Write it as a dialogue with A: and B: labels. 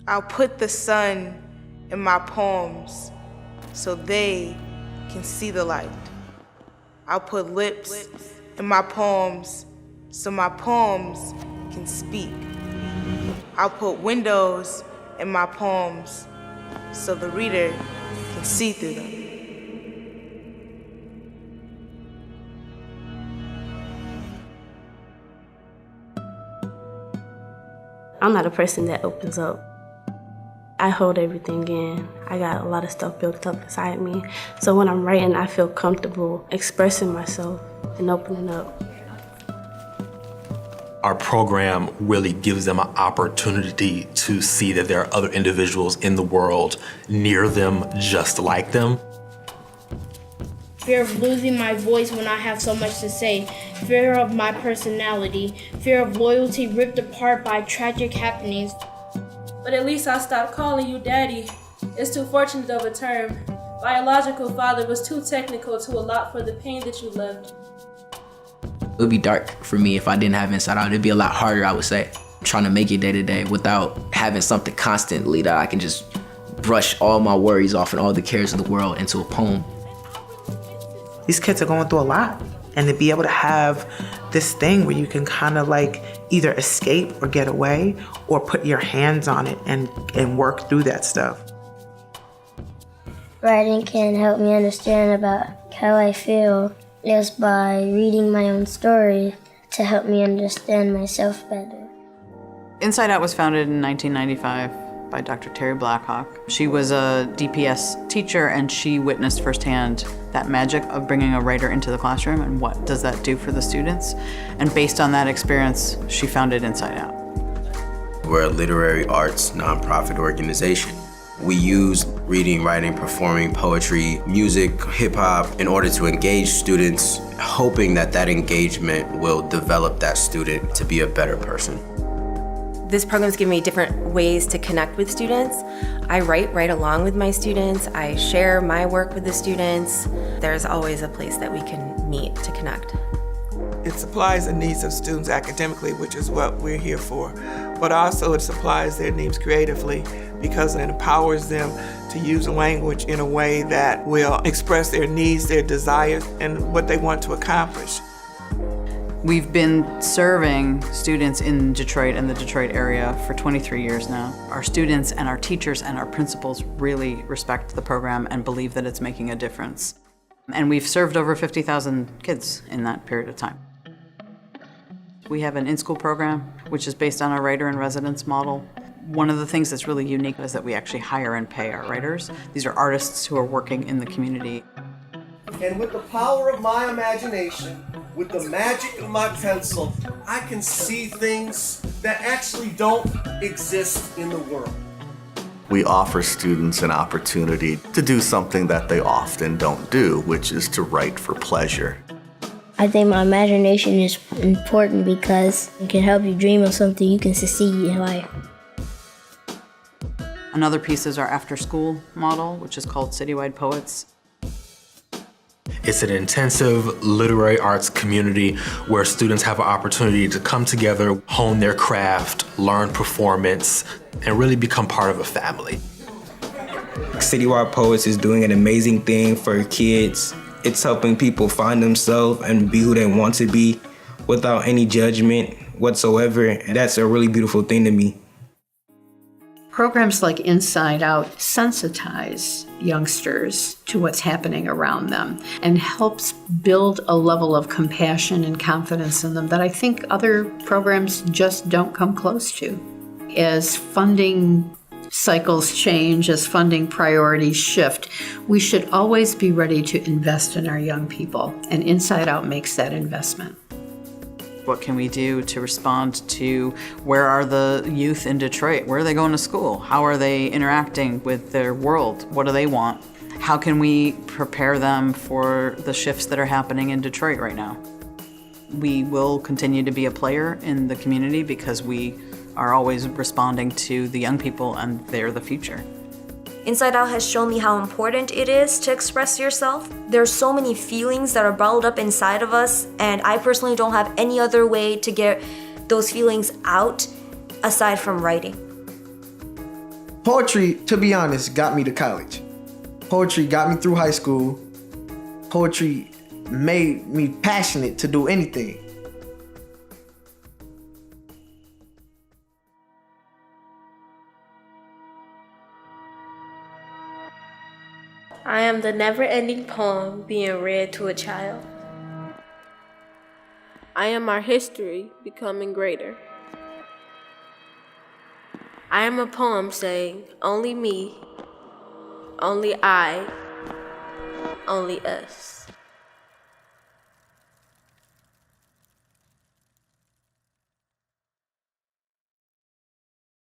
A: I'll put the sun in my poems so they can see the light. I'll put lips in my poems so my poems can speak. I'll put windows in my poems so the reader can see through them.
B: I'm not a person that opens up. I hold everything in. I got a lot of stuff built up inside me. So when I'm writing, I feel comfortable expressing myself and opening up.
C: Our program really gives them an opportunity to see that there are other individuals in the world near them, just like them.
D: Fear of losing my voice when I have so much to say. Fear of my personality. Fear of loyalty ripped apart by tragic happenings.
E: But at least I stopped calling you daddy. It's too fortunate of a term. Biological father was too technical to allot for the pain that you lived.
F: It would be dark for me if I didn't have Inside Out. It'd be a lot harder, I would say, trying to make it day to day without having something constantly that I can just brush all my worries off and all the cares of the world into a poem.
G: These kids are going through a lot, and to be able to have this thing where you can kind of like either escape or get away or put your hands on it and work through that stuff.
H: Writing can help me understand about how I feel just by reading my own story to help me understand myself better.
I: Inside Out was founded in 1995 by Dr. Terry Blackhawk. She was a DPS teacher, and she witnessed firsthand that magic of bringing a writer into the classroom and what does that do for the students. And based on that experience, she founded Inside Out.
J: We're a literary arts nonprofit organization. We use reading, writing, performing, poetry, music, hip-hop in order to engage students, hoping that that engagement will develop that student to be a better person.
K: This program's given me different ways to connect with students. I write right along with my students. I share my work with the students. There's always a place that we can meet to connect.
L: It supplies the needs of students academically, which is what we're here for, but also it supplies their needs creatively because it empowers them to use language in a way that will express their needs, their desires, and what they want to accomplish.
I: We've been serving students in Detroit and the Detroit area for 23 years now. Our students and our teachers and our principals really respect the program and believe that it's making a difference. And we've served over 50,000 kids in that period of time. We have an in-school program, which is based on our writer-in-residence model. One of the things that's really unique is that we actually hire and pay our writers. These are artists who are working in the community.
M: And with the power of my imagination, with the magic of my pencil, I can see things that actually don't exist in the world.
N: We offer students an opportunity to do something that they often don't do, which is to write for pleasure.
H: I think my imagination is important because it can help you dream of something you can succeed in life.
I: Another piece is our after-school model, which is called Citywide Poets.
C: It's an intensive literary arts community where students have an opportunity to come together, hone their craft, learn performance, and really become part of a family.
O: Citywide Poets is doing an amazing thing for kids. It's helping people find themselves and be who they want to be without any judgment whatsoever. That's a really beautiful thing to me.
P: Programs like Inside Out sensitize youngsters to what's happening around them and helps build a level of compassion and confidence in them that I think other programs just don't come close to. As funding cycles change, as funding priorities shift, we should always be ready to invest in our young people, and Inside Out makes that investment.
I: What can we do to respond to where are the youth in Detroit? Where are they going to school? How are they interacting with their world? What do they want? How can we prepare them for the shifts that are happening in Detroit right now? We will continue to be a player in the community because we are always responding to the young people and they're the future.
Q: Inside Out has shown me how important it is to express yourself. There's so many feelings that are bottled up inside of us, and I personally don't have any other way to get those feelings out aside from writing.
R: Poetry, to be honest, got me to college. Poetry got me through high school. Poetry made me passionate to do anything.
B: I am the never-ending poem being read to a child.
S: I am our history becoming greater. I am a poem saying, only me, only I, only us.